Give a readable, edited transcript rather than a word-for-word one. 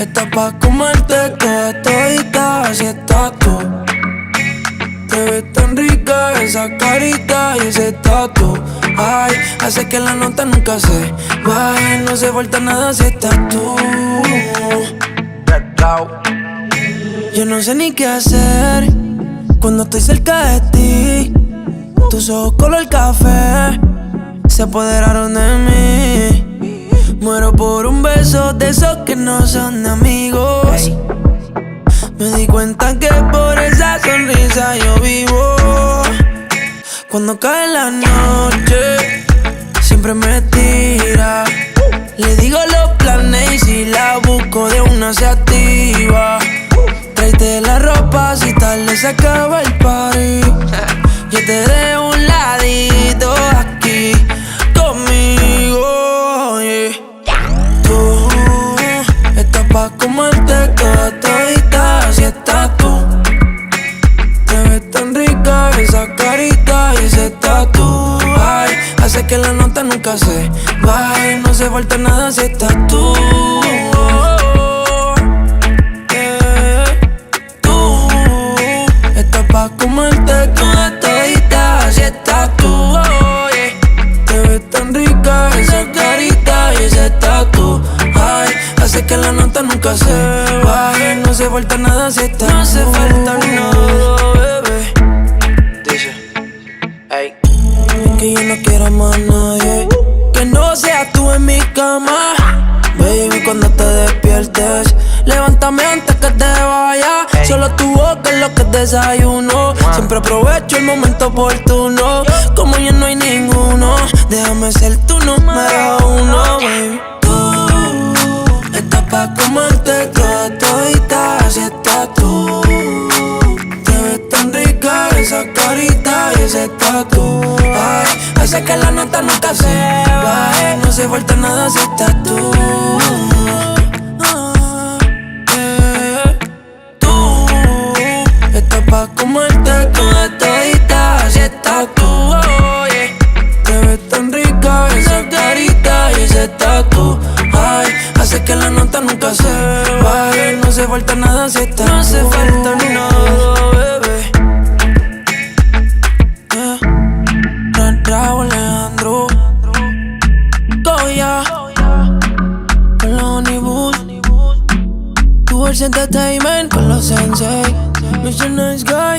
Está pa' comerte toda todita, así estás tú. Te ves tan rica esa carita y ese tatu. Ay, hace que la nota nunca se baje. No se falta nada si estás tú. Yo no sé ni qué hacer cuando estoy cerca de ti. Tus ojos color café se apoderaron de mí. Muero por un beso de esos que no son de amigos. Me di cuenta que por esa sonrisa yo vivo. Cuando cae la noche, siempre me tira. Le digo los planes y si la busco de una se activa. Tráete la ropa si tarde se acaba el party. Yo te dejo un ladito aquí conmigo, yeah. Tú estás pa' comerte toda todita, así estás tú. Te ves tan rica esa carita y ese tatu. Ay, hace que la nota nunca se baje. No se falta nada si estás tú. Tú estás pa' comerte toda todita, así estás tú. Te ves tan rica esa carita y ese tatu. Ay, hace que la nota nunca se baje. No se falta nada si estás tú. No hace falta nada, bebé. Dice, ey, es que yo no quiero más nadie que no seas tú en mi cama. Baby, cuando te despiertes, levántame antes que te vayas. Solo tu boca es lo que desayuno. Siempre aprovecho el momento oportuno. Como ya no hay ninguno, déjame ser tu número uno, baby. Tú estás pa' comerte toda todita, así estás tú. Te ves tan rica esa carita y ese tatu. Ay, hace que la nota nunca se baje. No se falta nada si estás tú. Tú estás pa' comerte toda todita, así estás tú. Te ves tan rica esa carita y ese tatu. Ay, hace que la nota nunca se baje. No se falta nada si estás tú. No hace falta nada, bebé. Raúl Alejandro Goya con los Honeyboos, Tours Entertainment con los Sensei, Mr. Nice Guy.